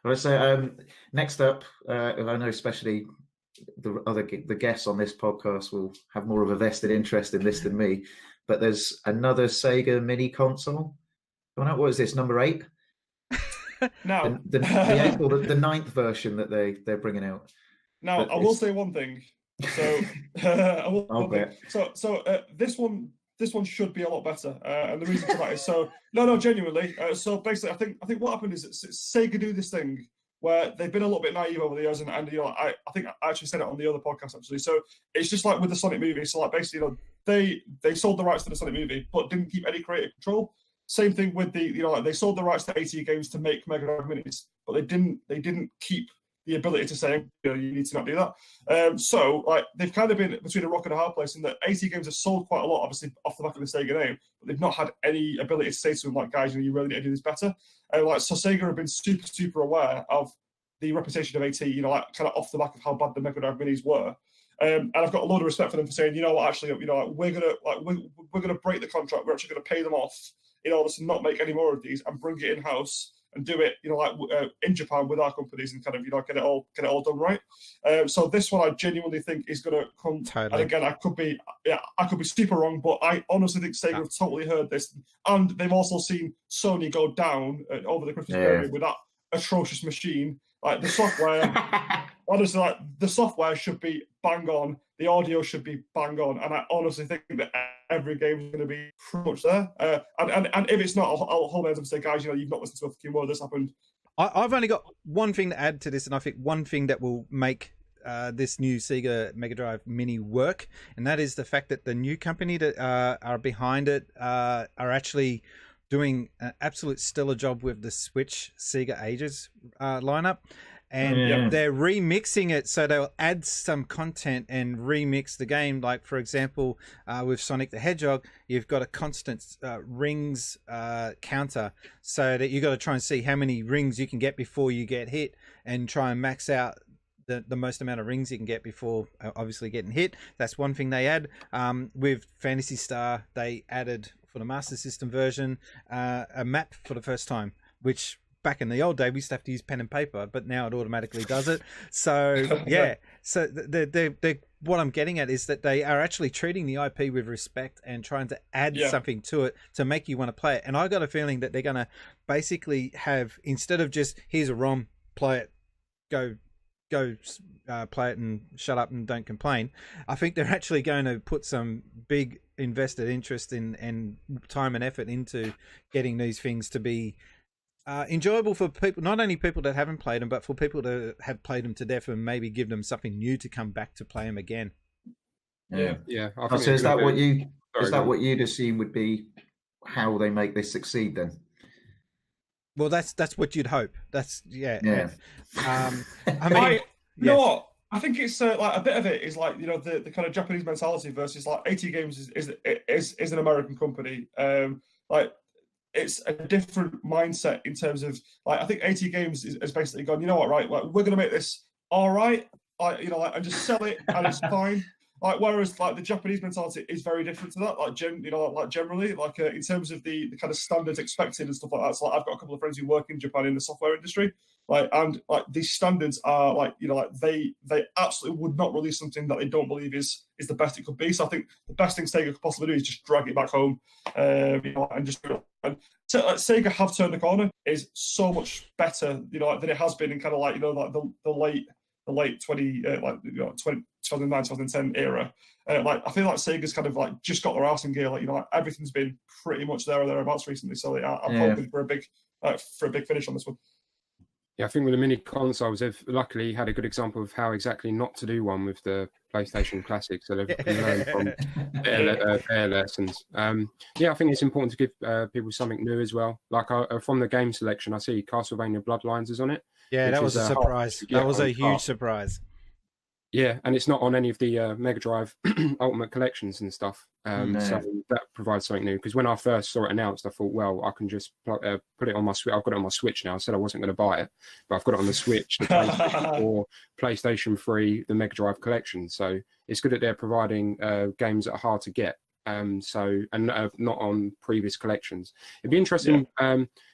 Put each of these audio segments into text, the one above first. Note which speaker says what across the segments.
Speaker 1: Well, so next up, I know especially the guests on this podcast will have more of a vested interest in this than me, but there's another Sega mini console. What is this, number 8?
Speaker 2: Now,
Speaker 1: the 8th or the 9th version that they're bringing out.
Speaker 2: Now, I will say one thing. So, this one should be a lot better, and the reason for that is no, genuinely. So basically, I think what happened is that Sega do this thing where they've been a little bit naive over the years, and I think I actually said it on the other podcast actually. So it's just like with the Sonic movie. So like basically, they sold the rights to the Sonic movie, but didn't keep any creative control. Same thing with they sold the rights to AT Games to make Mega Drive Minis, but they didn't keep the ability to say, you need to not do that. So like they've kind of been between a rock and a hard place, in that AT Games have sold quite a lot, obviously off the back of the Sega name, but they've not had any ability to say to them, like, guys, you really need to do this better. So Sega have been super aware of the reputation of AT, like kind of off the back of how bad the Mega Drive Minis were. And I've got a lot of respect for them for saying, actually, we're gonna break the contract. We're actually gonna pay them off in order to not make any more of these and bring it in house and do it, in Japan with our companies and kind of, get it all done right. So this one I genuinely think is going to come. Totally. And again, I could be super wrong, but I honestly think Sega have totally heard this, and they've also seen Sony go down over the Christmas period with that atrocious machine. Like the software, honestly, like the software should be bang on, the audio should be bang on, and I honestly think that every game is going to be pretty much there. And if it's not, I'll hold my hands up and say, guys, you've not listened to a fucking word. This happened.
Speaker 3: I've only got one thing to add to this, and I think one thing that will make this new Sega Mega Drive Mini work, and that is the fact that the new company that are behind it are actually doing an absolute stellar job with the Switch Sega Ages lineup. And they're remixing it, so they'll add some content and remix the game. Like, for example, with Sonic the Hedgehog, you've got a constant rings counter, so that you've got to try and see how many rings you can get before you get hit, and try and max out the most amount of rings you can get before obviously getting hit. That's one thing they add. With Phantasy Star, they added, for the Master System version, a map for the first time, which back in the old day we used to have to use pen and paper, but now it automatically does it. So yeah, so what I'm getting at is that they are actually treating the IP with respect and trying to add something to it to make you want to play it. And I got a feeling that they're going to basically have, instead of just here's a ROM, play it, go play it and shut up and don't complain, I think they're actually going to put some big invested interest in and time and effort into getting these things to be enjoyable for people, not only people that haven't played them, but for people that have played them to death, and maybe give them something new to come back to play them again.
Speaker 1: So is that what you'd assume would be how they make this succeed then?
Speaker 3: Well, that's what you'd hope. That's I
Speaker 2: think it's like a bit of it is like, the kind of Japanese mentality versus like AT Games is an American company. Like it's a different mindset in terms of, like, I think AT Games is basically gone, right, like, we're going to make this all right, and just sell it and it's fine. Like, whereas like the Japanese mentality is very different to that. Like, generally, like in terms of the kind of standards expected and stuff like that. So like, I've got a couple of friends who work in Japan in the software industry, and these standards are like, they absolutely would not release something that they don't believe is the best it could be. So I think the best thing Sega could possibly do is just drag it back home, and just do it. And so, like, Sega have turned the corner is so much better, than it has been in kind of like, the late 2009, 2010 era. I feel like Sega's kind of like just got their arse in gear. Like, everything's been pretty much there or thereabouts recently. So I'm hoping for a big finish on this one.
Speaker 4: Yeah, I think with the mini consoles, they've luckily had a good example of how exactly not to do one with the PlayStation Classic. So they've learned from their lessons. I think it's important to give people something new as well. Like from the game selection, I see Castlevania Bloodlines is on it.
Speaker 3: Yeah, that was a surprise. That was a huge surprise.
Speaker 4: Yeah, and it's not on any of the Mega Drive Ultimate Collections and stuff. So that provides something new. Because when I first saw it announced, I thought, well, I can just put it on my Switch. I've got it on my Switch now. I said I wasn't going to buy it, but I've got it on the Switch, the PlayStation 4, PlayStation 3, the Mega Drive Collection. So it's good that they're providing games that are hard to get. Not on previous collections. It'd be interesting.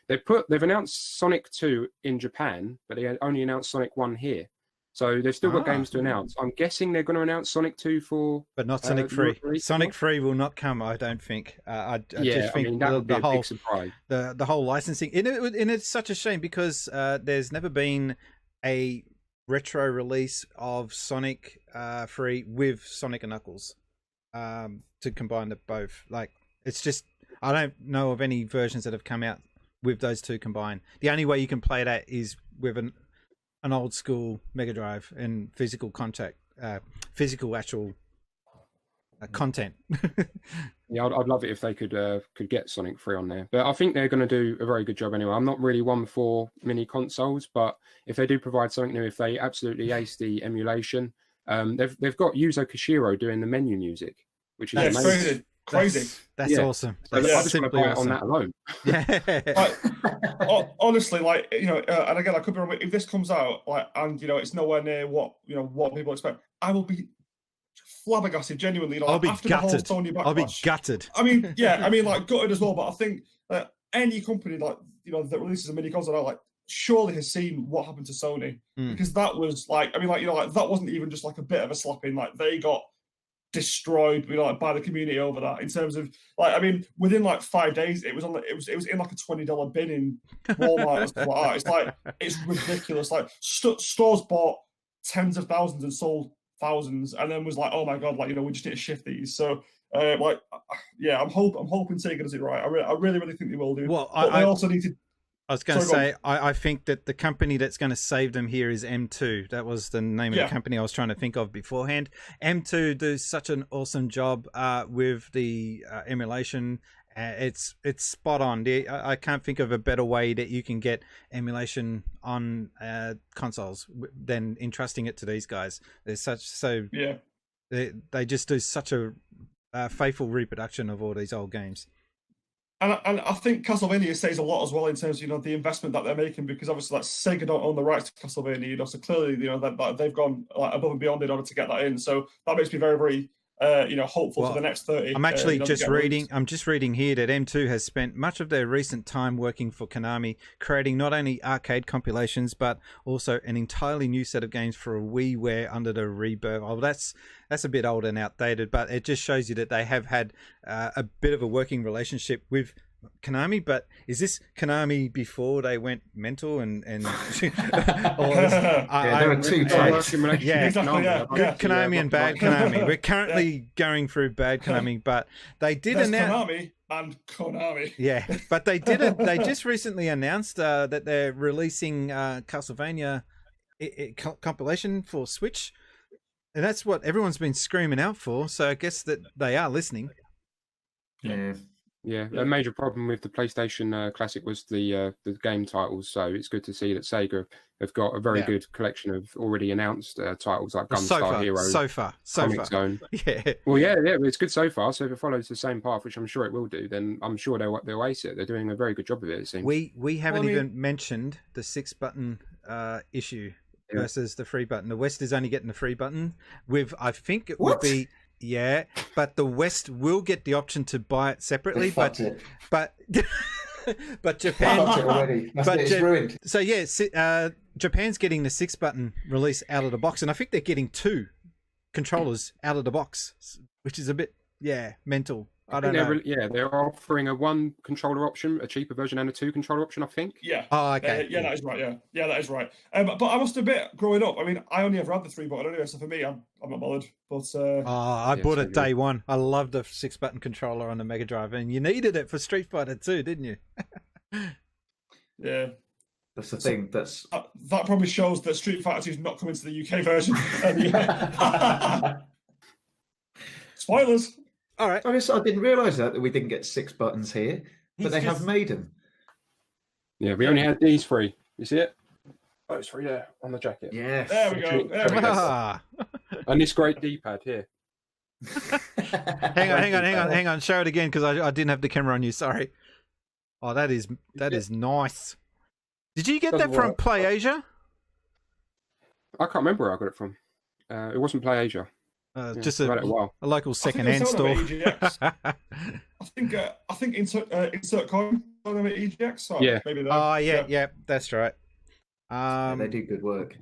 Speaker 4: they've announced Sonic 2 in Japan, but they only announced Sonic 1 here. So they've still got games to announce. I'm guessing they're going to announce Sonic 2 for,
Speaker 3: but not Sonic 3. Sonic 3 will not come, I don't think. I just think
Speaker 4: that would be
Speaker 3: the
Speaker 4: a
Speaker 3: whole
Speaker 4: big surprise.
Speaker 3: The whole licensing, and it's such a shame because there's never been a retro release of Sonic 3 with Sonic and Knuckles to combine the both. Like, it's just, I don't know of any versions that have come out with those two combined. The only way you can play that is with an old school Mega Drive and physical contact, physical actual content.
Speaker 4: Yeah, I'd love it if they could get Sonic 3 on there. But I think they're going to do a very good job anyway. I'm not really one for mini consoles, but if they do provide something new, if they absolutely ace the emulation, they've got Yuzo Koshiro doing the menu music, which is amazing.
Speaker 2: Crazy.
Speaker 3: That's awesome.
Speaker 4: So
Speaker 3: That's
Speaker 4: I just want to buy it on that alone.
Speaker 2: Honestly, like, you know, and again, I could be wrong. If this comes out, like, and you know, it's nowhere near what people expect, I will be flabbergasted. Genuinely, you know,
Speaker 3: I'll be
Speaker 2: after
Speaker 3: gutted.
Speaker 2: the whole Sony backlash,
Speaker 3: I'll be gutted.
Speaker 2: I mean, yeah, I mean, like, gutted as well. But I think that any company, like, you know, that releases a mini console, like, surely has seen what happened to Sony, because that was like, I mean, like, you know, like, that wasn't even just like a bit of a slapping. Like, they got destroyed, you know, like, by the community over that. In terms of, like, I mean, within like 5 days, it was in like a $20 bin in Walmart and stuff like that. It's like, it's ridiculous. Like, stores bought tens of thousands and sold thousands, and then was like, oh my god, like, you know, we just need to shift these. So like, yeah, I'm hoping Sega does it right. I really think they will do.
Speaker 3: Well,
Speaker 2: but they also need to.
Speaker 3: I was going to say, I think that the company that's going to save them here is M2. That was the name of the company I was trying to think of beforehand. M2 does such an awesome job with the emulation. It's spot on. I can't think of a better way that you can get emulation on consoles than entrusting it to these guys. They just do such a faithful reproduction of all these old games.
Speaker 2: And I think Castlevania says a lot as well in terms of, you know, the investment that they're making, because obviously, like, Sega don't own the rights to Castlevania, you know, so clearly, you know, that they've gone, like, above and beyond in order to get that in. So that makes me very, very you know, hopeful for the next 30.
Speaker 3: I'm actually
Speaker 2: you know,
Speaker 3: just reading. I'm just reading here that M2 has spent much of their recent time working for Konami, creating not only arcade compilations but also an entirely new set of games for a WiiWare under the Rebirth. Oh, that's a bit old and outdated, but it just shows you that they have had a bit of a working relationship with Konami. But is this Konami before they went mental and there
Speaker 1: were two types.
Speaker 3: Good Konami and bad Konami. We're currently going through bad Konami, but they did announce
Speaker 2: Konami and Konami.
Speaker 3: Yeah, but they did it. They just recently announced that they're releasing Castlevania compilation for Switch, and that's what everyone's been screaming out for. So I guess that they are listening.
Speaker 4: Yeah, a major problem with the PlayStation Classic was the game titles. So it's good to see that Sega have got a very good collection of already announced titles like Gunstar Heroes.
Speaker 3: So far.
Speaker 4: Zone.
Speaker 3: Yeah.
Speaker 4: Well, yeah, it's good so far. So if it follows the same path, which I'm sure it will do, then I'm sure they'll ace it. They're doing a very good job of it, it seems.
Speaker 3: We haven't even mentioned the 6-button issue versus the 3-button. The West is only getting the 3-button with, I think it would be. Yeah, but the West will get the option to buy it separately, but Japan.
Speaker 1: It's ruined.
Speaker 3: So yeah, Japan's getting the 6-button release out of the box, and I think they're getting 2 controllers out of the box, which is a bit mental. I don't know.
Speaker 4: They're offering a 1 controller option, a cheaper version, and a 2 controller option, I think.
Speaker 2: Yeah.
Speaker 3: Oh, okay.
Speaker 2: That is right. Yeah, that is right. But I must admit, growing up, I mean, I only ever had the 3-button anyway, so for me, I'm not bothered. But
Speaker 3: I bought it day one. I loved the 6-button controller on the Mega Drive, and you needed it for Street Fighter 2, didn't you?
Speaker 2: Yeah.
Speaker 1: That's the thing.
Speaker 2: That probably shows that Street Fighter 2 is not coming to the UK version. Spoilers.
Speaker 3: All right.
Speaker 1: I didn't realise that we didn't get 6 buttons here, but they have made them.
Speaker 4: Yeah, we only had these 3. You see it? Oh, it's 3 there on the jacket.
Speaker 1: Yeah.
Speaker 2: There we go.
Speaker 4: And this great D-pad here.
Speaker 3: Hang on. Show it again because I didn't have the camera on you. Sorry. Oh, that is nice. Did you get that from PlayAsia?
Speaker 4: I can't remember where I got it from. It wasn't PlayAsia.
Speaker 3: Just
Speaker 4: I've had it a while.
Speaker 3: a local
Speaker 2: I think
Speaker 3: second-hand
Speaker 2: they
Speaker 3: store.
Speaker 2: sell them at EGX. I think insert coin sell them at EGX. So
Speaker 4: Yeah.
Speaker 2: maybe that.
Speaker 3: Oh yeah, that's right.
Speaker 1: They do good work.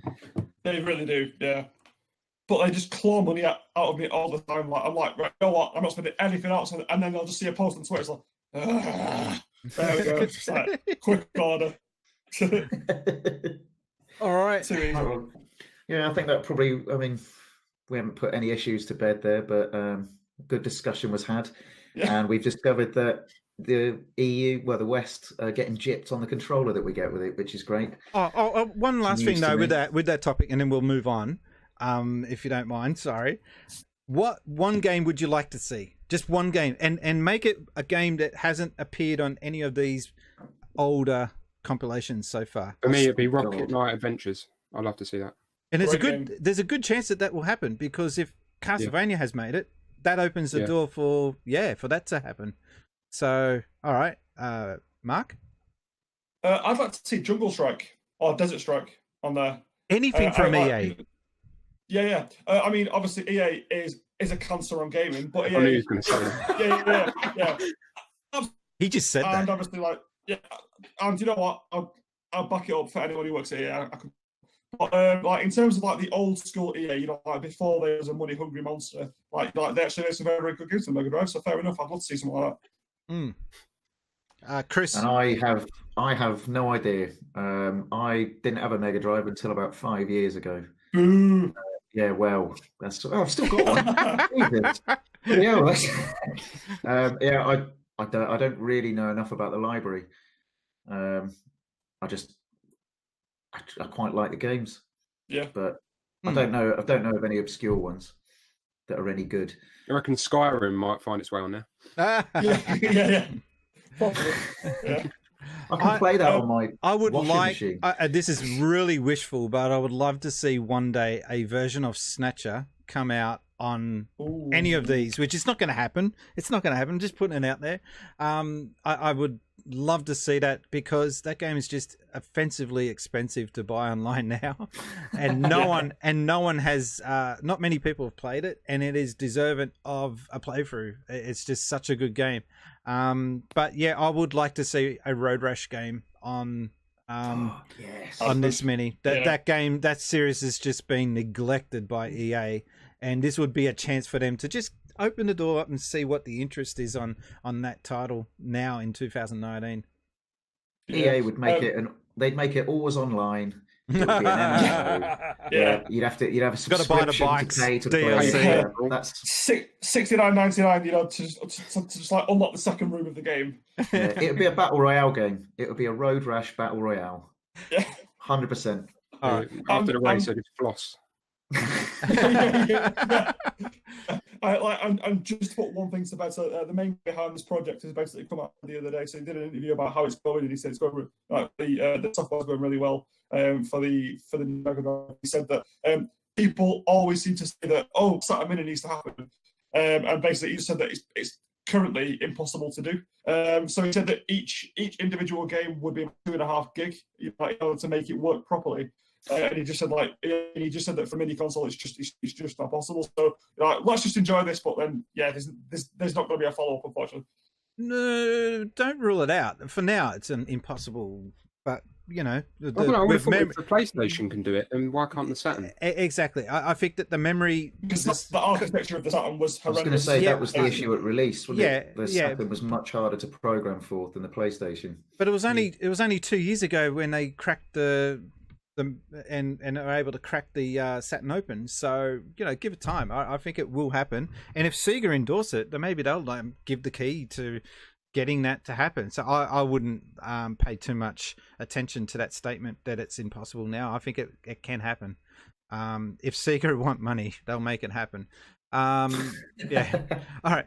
Speaker 2: They really do. Yeah. But they just claw money out of me all the time. Like I'm like, right, you know what? I'm not spending anything else, and then I'll just see a post on Twitter. It's like, there we go. It's just like quick order.
Speaker 3: All right.
Speaker 2: Too easy.
Speaker 1: Yeah, I think that probably. I mean, we haven't put any issues to bed there, but good discussion was had, and we've discovered that the EU, well, the West, are getting gypped on the controller that we get with it, which is great.
Speaker 3: One last thing
Speaker 1: News to
Speaker 3: though
Speaker 1: me.
Speaker 3: with that topic, and then we'll move on. If you don't mind, sorry. What one game would you like to see? Just one game, and make it a game that hasn't appeared on any of these older compilations so far.
Speaker 4: For me, it'd be Rocket
Speaker 1: God.
Speaker 4: Knight Adventures. I'd love to see that.
Speaker 3: And
Speaker 2: Great
Speaker 3: there's a good chance that will happen, because if Castlevania has made it, that opens the door for that to happen. So, all right, Mark,
Speaker 2: I'd like to see Jungle Strike or Desert Strike on there.
Speaker 3: anything from EA.
Speaker 2: Yeah. I mean, obviously, EA is a cancer on gaming, but EA.
Speaker 4: I knew he was going to say that.
Speaker 2: Yeah.
Speaker 3: He just said
Speaker 2: And
Speaker 3: that.
Speaker 2: obviously, and you know what? I'll back it up for anyone who works at EA. But like in terms of like the old school EA, you know, like before there was a money hungry monster, like they actually made some very, very good games on Mega Drive. So fair enough, I'd love to see something like that.
Speaker 3: Chris,
Speaker 1: And I have no idea. I didn't have a Mega Drive until about 5 years ago.
Speaker 2: Boo.
Speaker 1: Yeah, well, I've still got one. Jesus. Yeah, well, I don't really know enough about the library. I quite like the games.
Speaker 2: Yeah,
Speaker 1: but I don't know of any obscure ones that are any good.
Speaker 4: I reckon Skyrim might find its way on there.
Speaker 2: yeah. Probably. Yeah.
Speaker 1: I can play that on my
Speaker 3: I would
Speaker 1: washing
Speaker 3: like.
Speaker 1: machine.
Speaker 3: This is really wishful, but I would love to see one day a version of Snatcher come out on any of these, which is not going to happen. It's not going to happen. Just putting it out there. I would love to see that, because that game is just offensively expensive to buy online now, and no one has. Not many people have played it, and it is deserving of a playthrough. It's just such a good game. But yeah, I would like to see a Road Rash game on
Speaker 1: Yes.
Speaker 3: on this mini. That series has just been neglected by EA, and this would be a chance for them to just open the door up and see what the interest is on that title now in 2019.
Speaker 1: EA would make it, and they'd make it always online. It would be an MMO.
Speaker 2: Yeah.
Speaker 1: You'd have a
Speaker 3: Gotta buy the
Speaker 1: subscription
Speaker 3: bikes,
Speaker 1: to pay to
Speaker 3: DLC.
Speaker 1: play. Yeah, that's
Speaker 2: $69.99, you know, to just like unlock the second room of the game.
Speaker 1: yeah, it would be a battle royale game. It would be a Road Rash battle royale.
Speaker 2: Yeah.
Speaker 1: 100%.
Speaker 3: All right.
Speaker 4: After the race, I just floss.
Speaker 2: And just to put one thing to bed, so the main behind this project has basically come out the other day. So he did an interview about how it's going, and he said it's going the software's going really well for the Mega Drive. He said that people always seem to say that SATA Mini needs to happen, and basically he said that it's currently impossible to do. So he said that each individual game would be 2.5 gig in order to make it work properly. And he just said that for mini console it's just not possible. So let's just enjoy this. But then there's not going to be a follow up, unfortunately.
Speaker 3: No, don't rule it out. For now, it's an impossible. But you know,
Speaker 4: If the PlayStation can do it, then why can't the Saturn?
Speaker 3: Exactly. I think that the memory,
Speaker 2: because the architecture of the Saturn was
Speaker 1: I was
Speaker 2: horrendous.
Speaker 1: going to say that was the issue at release. Wasn't it? The
Speaker 3: yeah.
Speaker 1: Saturn was much harder to program for than the PlayStation.
Speaker 3: But it was only 2 years ago when they cracked the and are able to crack the Saturn open. So give it time. I think it will happen. And if Sega endorse it, then maybe they'll give the key to getting that to happen. So I wouldn't pay too much attention to that statement that it's impossible now. I think it can happen. If Sega want money, they'll make it happen. Yeah. All right.